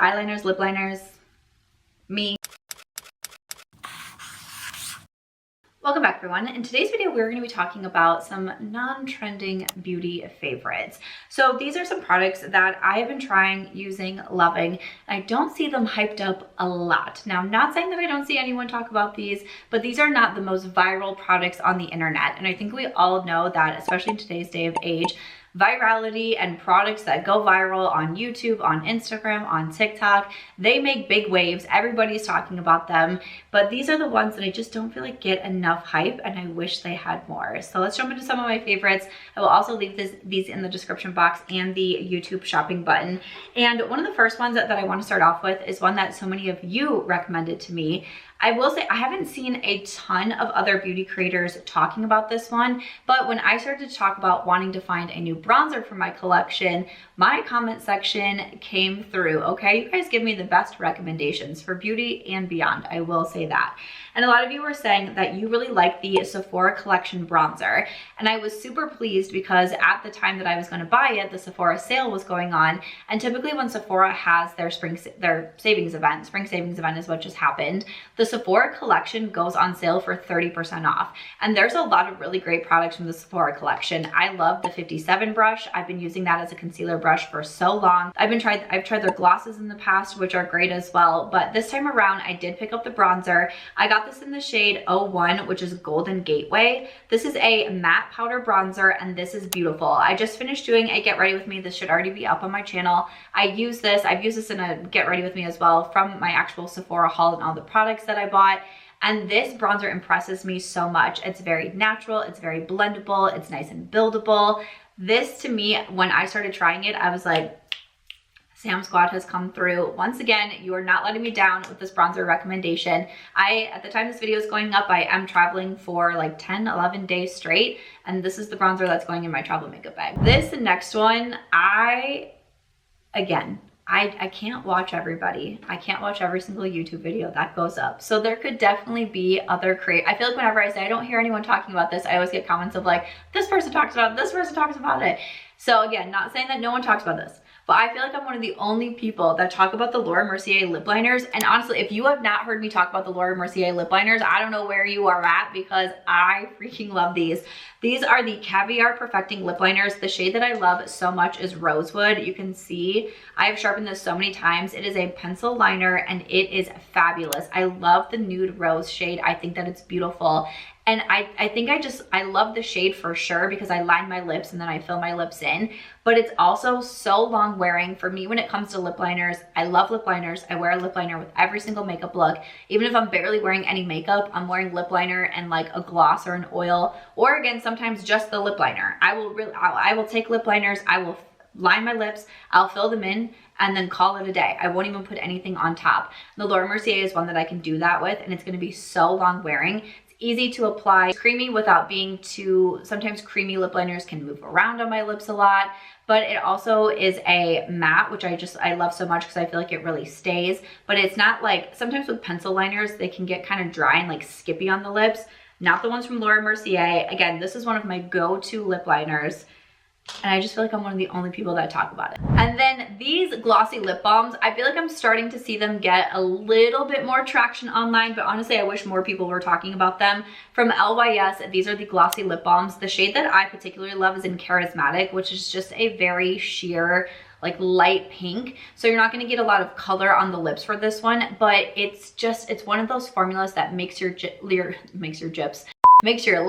eyeliners, lip liners, me. Welcome back everyone. In today's video, we're going to be talking about some non-trending beauty favorites. So these are some products that I have been trying, using, loving. I don't see them hyped up a lot. Now, I'm not saying that I don't see anyone talk about these, but these are not the most viral products on the internet. And I think we all know that, especially in today's day of age, virality and products that go viral on YouTube, on Instagram, on TikTok, they make big waves. Everybody's talking about them, but these are the ones that I just don't feel like get enough hype, and I wish they had more. So let's jump into some of my favorites. I will also leave these in the description box and the YouTube shopping button. And one of the first ones that I want to start off with is one that so many of you recommended to me. I will say I haven't seen a ton of other beauty creators talking about this one, but when I started to talk about wanting to find a new bronzer for my collection, my comment section came through, okay? You guys give me the best recommendations for beauty and beyond, I will say that. And a lot of you were saying that you really like the Sephora collection bronzer, and I was super pleased because at the time that I was going to buy it, the Sephora sale was going on, and typically when Sephora has their spring savings event is what just happened, the Sephora collection goes on sale for 30% off. And there's a lot of really great products from the Sephora collection. I love the 57 brush. I've been using that as a concealer brush for so long. I've tried their glosses in the past, which are great as well. But this time around, I did pick up the bronzer. I got this in the shade 01, which is Golden Gateway. This is a matte powder bronzer, and this is beautiful. I just finished doing a get ready with me. This should already be up on my channel. I've used this in a get ready with me as well from my actual Sephora haul and all the products that I bought. And this bronzer impresses me so much. It's very natural, it's very blendable, it's nice and buildable. This to me, when I started trying it, I was like, Sam Squad has come through. Once again, you are not letting me down with this bronzer recommendation. At the time this video is going up, I am traveling for like 10, 11 days straight, and this is the bronzer that's going in my travel makeup bag. This next one, I can't watch everybody. I can't watch every single YouTube video that goes up. So there could definitely be other I feel like whenever I say I don't hear anyone talking about this, I always get comments of like, this person talks about it, this person talks about it. So again, not saying that no one talks about this, but I feel like I'm one of the only people that talk about the Laura Mercier lip liners. And honestly, if you have not heard me talk about the Laura Mercier lip liners, I don't know where you are at, because I freaking love these. These are the Caviar Perfecting Lip Liners. The shade that I love so much is Rosewood. You can see I have sharpened this so many times. It is a pencil liner and it is fabulous. I love the nude rose shade. I think that it's beautiful. And I love the shade for sure because I line my lips and then I fill my lips in. But it's also so long wearing for me when it comes to lip liners. I love lip liners. I wear a lip liner with every single makeup look. Even if I'm barely wearing any makeup, I'm wearing lip liner and like a gloss or an oil, or again, sometimes just the lip liner. I will take lip liners, I will line my lips, I'll fill them in, and then call it a day. I won't even put anything on top. The Laura Mercier is one that I can do that with, and it's gonna be so long wearing. Easy to apply, creamy without being too, sometimes creamy lip liners can move around on my lips a lot, but it also is a matte, which I love so much because I feel like it really stays, but it's not like, sometimes with pencil liners, they can get kind of dry and like skippy on the lips. Not the ones from Laura Mercier. Again, this is one of my go-to lip liners, and I just feel like I'm one of the only people that talk about it. And then these glossy lip balms, I feel like I'm starting to see them get a little bit more traction online, but honestly, I wish more people were talking about them. From LYS, these are the glossy lip balms. The shade that I particularly love is in Charismatic, which is just a very sheer, like light pink. So you're not gonna get a lot of color on the lips for this one, but it's one of those formulas that makes your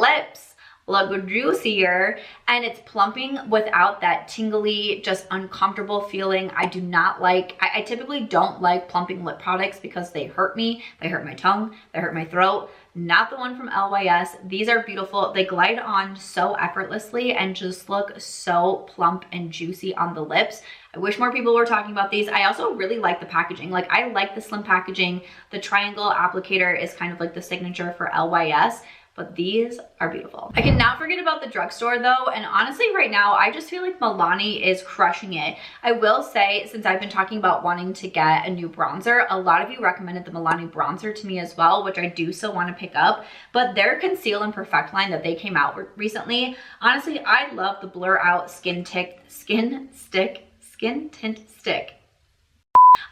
lips look juicier, and it's plumping without that tingly, just uncomfortable feeling. I do not like, I typically don't like plumping lip products because they hurt me. They hurt my tongue, they hurt my throat. Not the one from LYS. These are beautiful. They glide on so effortlessly and just look so plump and juicy on the lips. I wish more people were talking about these. I also really like the packaging. Like, I like the slim packaging. The triangle applicator is kind of like the signature for LYS. But these are beautiful. I cannot forget about the drugstore though, and honestly right now I just feel like Milani is crushing it. I will say, since I've been talking about wanting to get a new bronzer, a lot of you recommended the Milani bronzer to me as well, which I do still want to pick up, but their Conceal and Perfect line that they came out recently, honestly I love the Blur Out Skin Tint Stick.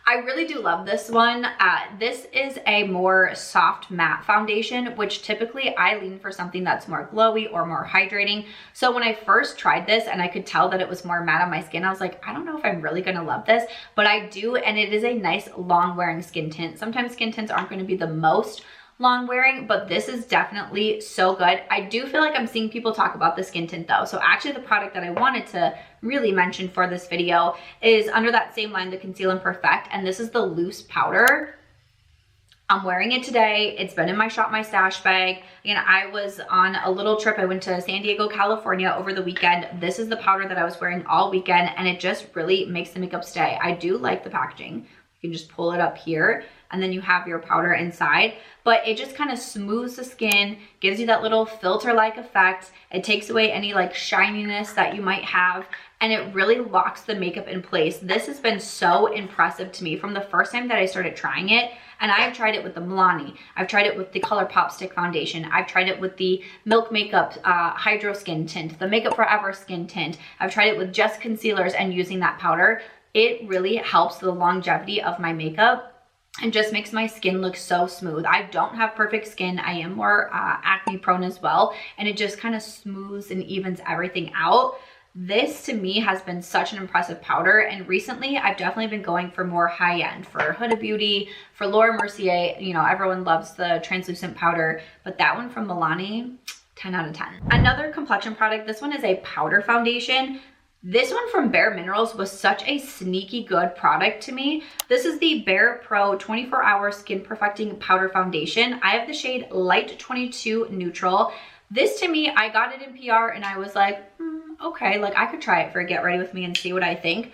I really do love this one. This is a more soft matte foundation, which typically I lean for something that's more glowy or more hydrating. So when I first tried this and I could tell that it was more matte on my skin, I was like, I don't know if I'm really gonna love this, but I do, and it is a nice long wearing skin tint. Sometimes skin tints aren't gonna be the most long wearing, but this is definitely so good. I do feel like I'm seeing people talk about the skin tint though. So actually the product that I wanted to really mention for this video is under that same line, the Conceal and Perfect, and this is the loose powder. I'm wearing it today. It's been in my Shop My Stash bag. And I was on a little trip. I went to San Diego, California over the weekend. This is the powder that I was wearing all weekend, and it just really makes the makeup stay. I do like the packaging. You can just pull it up here and then you have your powder inside, but it just kind of smooths the skin, gives you that little filter-like effect. It takes away any like shininess that you might have, and it really locks the makeup in place. This has been so impressive to me from the first time that I started trying it. And I've tried it with the Milani, I've tried it with the ColourPop Stick Foundation, I've tried it with the Milk Makeup Hydro Skin Tint, the Makeup Forever Skin Tint. I've tried it with just concealers and using that powder. It really helps the longevity of my makeup and just makes my skin look so smooth. I don't have perfect skin. I am more acne prone as well, and it just kind of smooths and evens everything out. This to me has been such an impressive powder, and recently I've definitely been going for more high-end, for Huda Beauty, for Laura Mercier. You know, everyone loves the translucent powder, but that one from Milani, 10 out of 10. Another complexion product, this one is a powder foundation. This one from Bare Minerals was such a sneaky good product to me. This is the Bare Pro 24-Hour Skin Perfecting Powder Foundation. I have the shade Light 22 Neutral. This to me, I got it in PR and I was like, okay, like I could try it for a get ready with me and see what I think.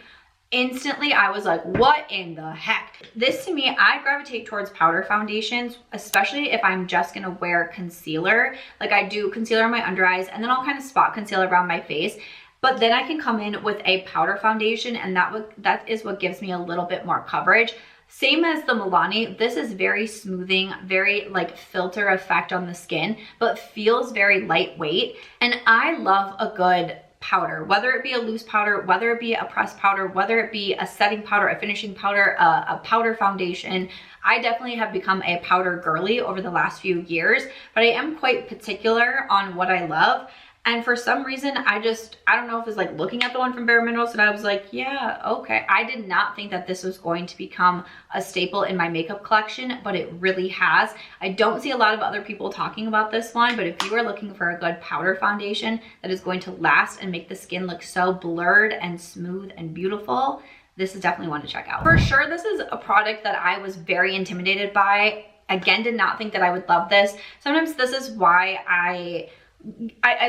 Instantly, I was like, what in the heck? This to me, I gravitate towards powder foundations, especially if I'm just gonna wear concealer. Like I do concealer on my under eyes and then I'll kind of spot concealer around my face. But then I can come in with a powder foundation, and that is what gives me a little bit more coverage. Same as the Milani, this is very smoothing, very like filter effect on the skin, but feels very lightweight. And I love a good powder, whether it be a loose powder, whether it be a pressed powder, whether it be a setting powder, a finishing powder, a powder foundation. I definitely have become a powder girly over the last few years, but I am quite particular on what I love. And for some reason, I don't know if it's like looking at the one from Bare Minerals and I was like, yeah, okay. I did not think that this was going to become a staple in my makeup collection, but it really has. I don't see a lot of other people talking about this one, but if you are looking for a good powder foundation that is going to last and make the skin look so blurred and smooth and beautiful, this is definitely one to check out. For sure, this is a product that I was very intimidated by. Again, did not think that I would love this. Sometimes this is why I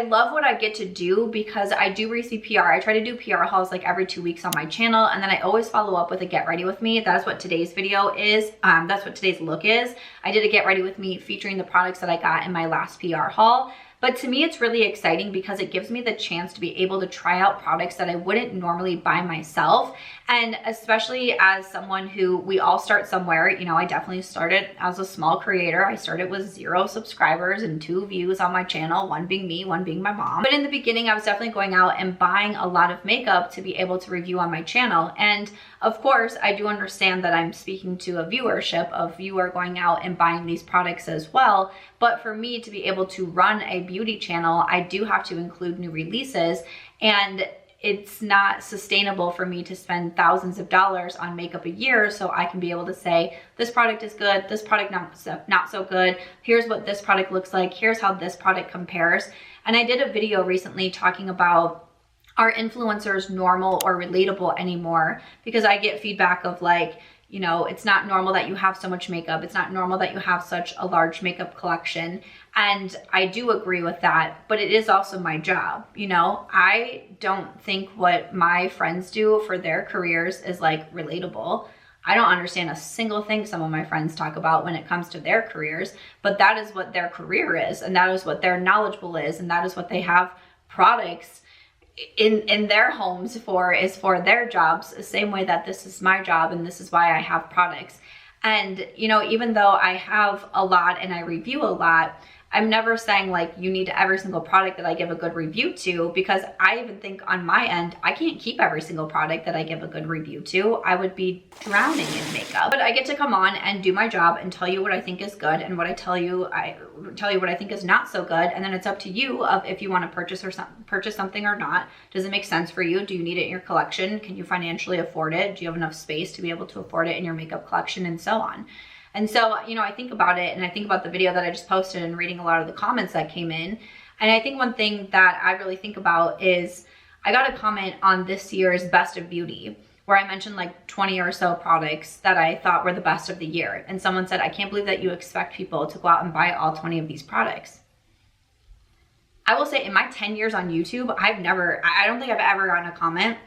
love what I get to do, because I do receive PR. I try to do PR hauls like every 2 weeks on my channel, and then I always follow up with a get ready with me. That is what today's video is. That's what today's look is. I did a get ready with me featuring the products that I got in my last PR haul. But to me, it's really exciting because it gives me the chance to be able to try out products that I wouldn't normally buy myself. And especially as someone who, we all start somewhere, you know, I definitely started as a small creator. I started with 0 subscribers and 2 views on my channel, one being me, one being my mom. But in the beginning, I was definitely going out and buying a lot of makeup to be able to review on my channel. And of course, I do understand that I'm speaking to a viewership of you are going out and buying these products as well. But for me to be able to run a beauty channel, I do have to include new releases, and it's not sustainable for me to spend thousands of dollars on makeup a year so I can be able to say, this product is good, this product not so good, here's what this product looks like, here's how this product compares. And I did a video recently talking about, are influencers normal or relatable anymore? Because I get feedback of like, you know, it's not normal that you have so much makeup. It's not normal that you have such a large makeup collection. And I do agree with that, but it is also my job. You know, I don't think what my friends do for their careers is like relatable. I don't understand a single thing some of my friends talk about when it comes to their careers, but that is what their career is, and that is what their knowledgeable is, and that is what they have products in their homes for, is for their jobs, the same way that this is my job and this is why I have products. And you know, even though I have a lot and I review a lot, I'm never saying like you need every single product that I give a good review to, because I even think on my end, I can't keep every single product that I give a good review to. I would be drowning in makeup. But I get to come on and do my job and tell you what I think is good, and what I tell you what I think is not so good, and then it's up to you of if you want to purchase something or not. Does it make sense for you? Do you need it in your collection? Can you financially afford it? Do you have enough space to be able to afford it in your makeup collection, and so on? And so, you know, I think about it, and I think about the video that I just posted and reading a lot of the comments that came in. And I think one thing that I really think about is I got a comment on this year's Best of Beauty where I mentioned like 20 or so products that I thought were the best of the year. And someone said, I can't believe that you expect people to go out and buy all 20 of these products. I will say in my 10 years on YouTube, I don't think I've ever gotten a comment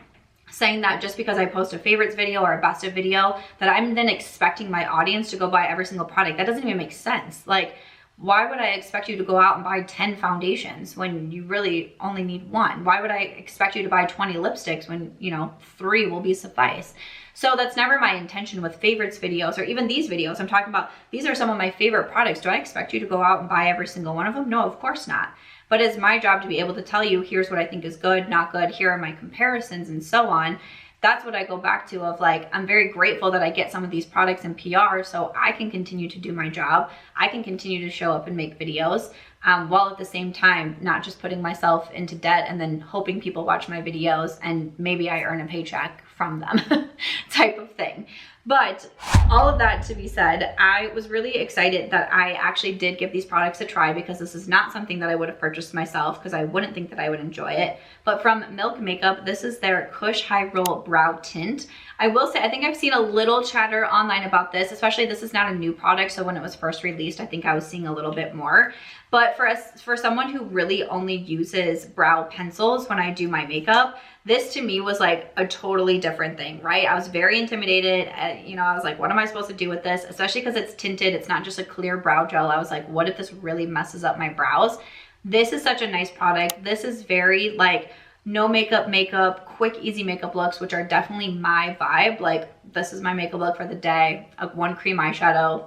saying that just because I post a favorites video or a best of video that I'm then expecting my audience to go buy every single product. That doesn't even make sense. Like, why would I expect you to go out and buy 10 foundations when you really only need one? Why would I expect you to buy 20 lipsticks when, you know, 3 will be suffice? So that's never my intention with favorites videos or even these videos. I'm talking about, these are some of my favorite products. Do I expect you to go out and buy every single one of them? No, of course not. But it's my job to be able to tell you, here's what I think is good, not good, here are my comparisons, and so on. That's what I go back to of like, I'm very grateful that I get some of these products in PR so I can continue to do my job. I can continue to show up and make videos while at the same time not just putting myself into debt and then hoping people watch my videos and maybe I earn a paycheck from them type of thing. But all of that to be said, I was really excited that I actually did give these products a try, because this is not something that I would have purchased myself because I wouldn't think that I would enjoy it. But from Milk Makeup, this is their Kush High Roll Brow Tint. I will say, I think I've seen a little chatter online about this, especially this is not a new product. So when it was first released, I think I was seeing a little bit more. But for someone who really only uses brow pencils when I do my makeup, this to me was like a totally different thing, right? I was very intimidated. You know, I was like, what am I supposed to do with this? Especially because it's tinted. It's not just a clear brow gel. I was like, what if this really messes up my brows? This is such a nice product. This is very like no makeup, quick, easy makeup looks, which are definitely my vibe. Like, this is my makeup look for the day. One cream eyeshadow,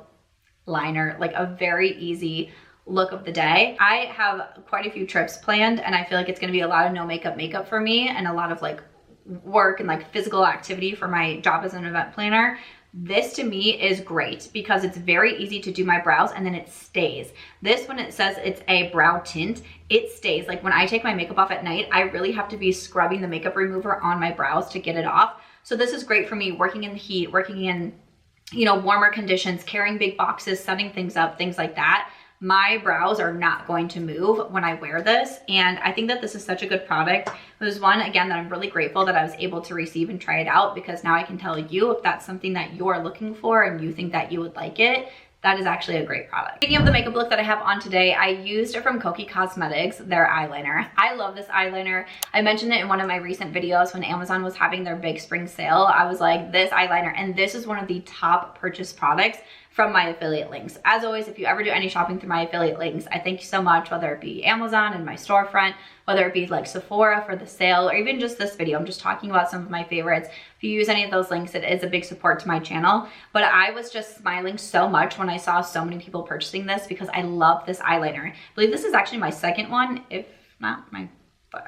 liner, like a very easy look of the day. I have quite a few trips planned, and I feel like it's gonna be a lot of no makeup for me, and a lot of like work and like physical activity for my job as an event planner. This to me is great because it's very easy to do my brows and then it stays. This, when it says it's a brow tint, it stays. Like when I take my makeup off at night, I really have to be scrubbing the makeup remover on my brows to get it off. So this is great for me working in the heat, working in, you know, warmer conditions, carrying big boxes, setting things up, things like that. My brows are not going to move when I wear this, and I think that this is such a good product. It was one, again, that I'm really grateful that I was able to receive and try it out, because now I can tell you if that's something that you're looking for and you think that you would like it, that is actually a great product. Speaking of the makeup look that I have on today, I used it from Kokie Cosmetics, their eyeliner. I love this eyeliner. I mentioned it in one of my recent videos when Amazon was having their big spring sale. I was like, this eyeliner, and this is one of the top purchase products from my affiliate links. As always, if you ever do any shopping through my affiliate links, I thank you so much, whether it be Amazon and my storefront, whether it be like Sephora for the sale, or even just this video. I'm just talking about some of my favorites. If you use any of those links, it is a big support to my channel. But I was just smiling so much when I saw so many people purchasing this, because I love this eyeliner. I believe this is actually my second one, if not my,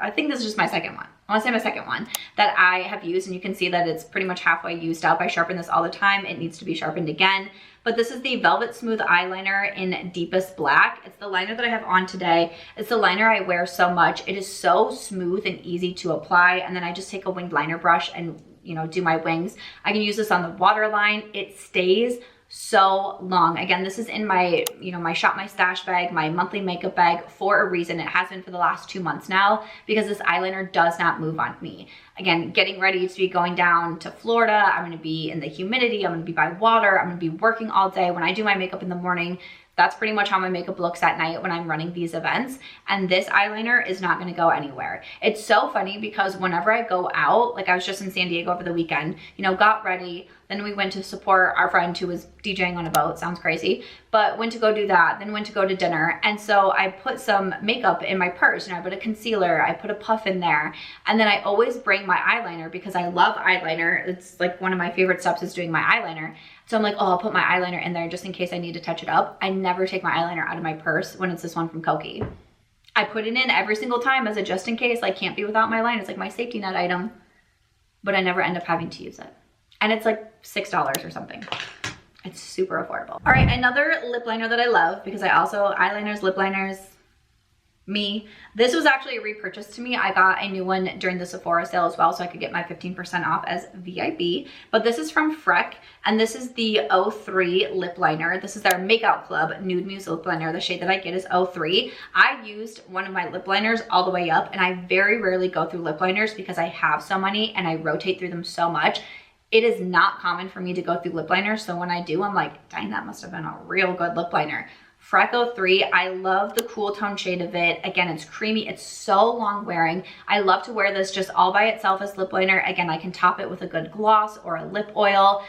I think this is just my second one. I want to say my second one that I have used, and you can see that it's pretty much halfway used up. I sharpen this all the time. It needs to be sharpened again. But this is the Velvet Smooth Eyeliner in Deepest Black. It's the liner that I have on today. It's the liner I wear so much. It is so smooth and easy to apply. And then I just take a winged liner brush and, you know, do my wings. I can use this on the waterline. It stays so long. Again, this is in my, you know, my Shop My Stash bag, my monthly makeup bag, for a reason. It has been for the last 2 months now, because this eyeliner does not move on me. Again, getting ready to be going down to Florida. I'm going to be in the humidity. I'm going to be by water. I'm going to be working all day. When I do my makeup in the morning, that's pretty much how my makeup looks at night when I'm running these events. And this eyeliner is not gonna go anywhere. It's so funny because whenever I go out, like I was just in San Diego over the weekend, you know, got ready, then we went to support our friend who was DJing on a boat, sounds crazy, but went to go do that, then went to go to dinner. And so I put some makeup in my purse, and I put a concealer, I put a puff in there, and then I always bring my eyeliner because I love eyeliner. It's like one of my favorite steps is doing my eyeliner. So I'm like, oh, I'll put my eyeliner in there just in case I need to touch it up. I never take my eyeliner out of my purse when it's this one from Kokie. I put it in every single time as a just in case. I can't be without my line. It's like my safety net item, but I never end up having to use it. And it's like $6 or something. It's super affordable. All right, another lip liner that I love, because I also, eyeliners, lip liners, me. This was actually a repurchase to me. I got a new one during the Sephora sale as well, so I could get my 15% off as VIB. But this is from Freck, and this is the 03 lip liner. This is their Makeout Club Nude Mousse lip liner. The shade that I get is 03. I used one of my lip liners all the way up, and I very rarely go through lip liners because I have so many and I rotate through them so much. It is not common for me to go through lip liners, so when I do, I'm like, dang, that must have been a real good lip liner. Freck 03, I love the cool tone shade of it. Again, it's creamy, it's so long wearing. I love to wear this just all by itself as lip liner. Again, I can top it with a good gloss or a lip oil.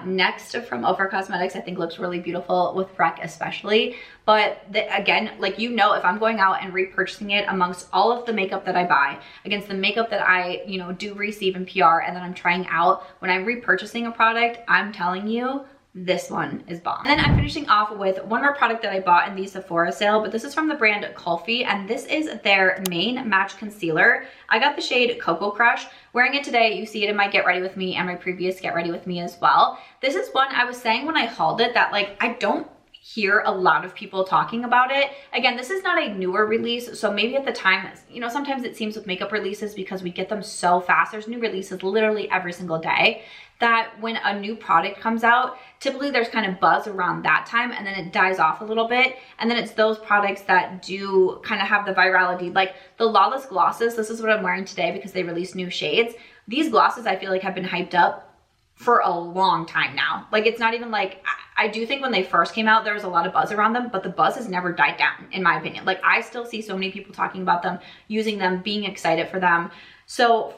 Next from Ofra Cosmetics, I think looks really beautiful with Freck especially. But again, like, you know, if I'm going out and repurchasing it amongst all of the makeup that I buy, against the makeup that I, you know, do receive in PR and then I'm trying out, when I'm repurchasing a product, I'm telling you, this one is bomb. And then I'm finishing off with one more product that I bought in the Sephora sale, but this is from the brand Kulfi, and this is their main match concealer. I got the shade Cocoa Crush. Wearing it today, you see it in my Get Ready With Me and my previous Get Ready With Me as well. This is one I was saying when I hauled it that, like, I don't hear a lot of people talking about it. Again, this is not a newer release, so maybe at the time, you know, sometimes it seems with makeup releases, because we get them so fast, there's new releases literally every single day, that when a new product comes out, typically there's kind of buzz around that time and then it dies off a little bit. And then it's those products that do kind of have the virality, like the Lawless glosses. This is what I'm wearing today because they released new shades. These glosses I feel like have been hyped up for a long time now. Like, it's not even like, I do think when they first came out, there was a lot of buzz around them, but the buzz has never died down, in my opinion. Like, I still see so many people talking about them, using them, being excited for them. So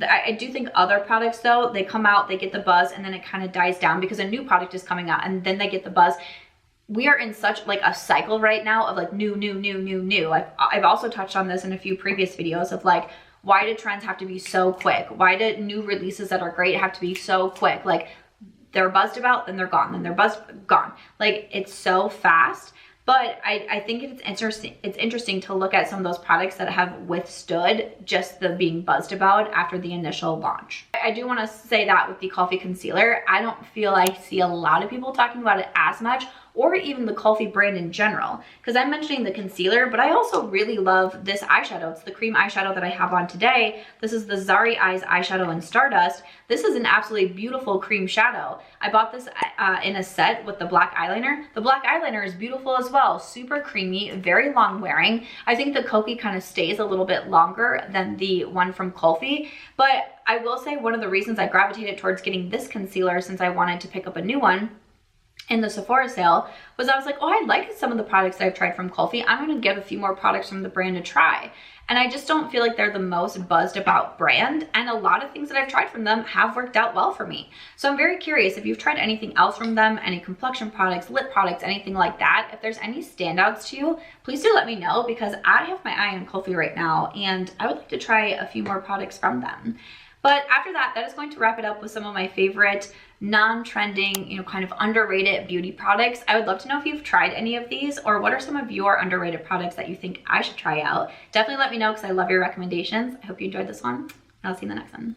I do think other products though, they come out, they get the buzz, and then it kind of dies down because a new product is coming out and then they get the buzz. We are in such like a cycle right now of like new. I've also touched on this in a few previous videos of like, why do trends have to be so quick? Why do new releases that are great have to be so quick? Like, they're buzzed about, then they're gone, then they're buzzed, gone. Like, it's so fast. But I think it's interesting to look at some of those products that have withstood just the being buzzed about after the initial launch. I do want to say that with the Kulfi Concealer, I don't feel I see a lot of people talking about it as much, or even the Kulfi brand in general, because I'm mentioning the concealer, but I also really love this eyeshadow. It's the cream eyeshadow that I have on today. This is the Zari Eyes eyeshadow in Stardust. This is an absolutely beautiful cream shadow. I bought this in a set with the black eyeliner. The black eyeliner is beautiful as well, super creamy, very long wearing. I think the Kokie kind of stays a little bit longer than the one from Kulfi, but I will say one of the reasons I gravitated towards getting this concealer, since I wanted to pick up a new one in the Sephora sale, was I was like, oh, I like some of the products that I've tried from Kulfi. I'm going to give a few more products from the brand a try. And I just don't feel like they're the most buzzed about brand. And a lot of things that I've tried from them have worked out well for me. So I'm very curious if you've tried anything else from them, any complexion products, lip products, anything like that. If there's any standouts to you, please do let me know, because I have my eye on Kulfi right now and I would like to try a few more products from them. But after that, that is going to wrap it up with some of my favorite non-trending, you know, kind of underrated beauty products. I would love to know if you've tried any of these, or what are some of your underrated products that you think I should try out. Definitely let me know, because I love your recommendations. I hope you enjoyed this one, and I'll see you in the next one.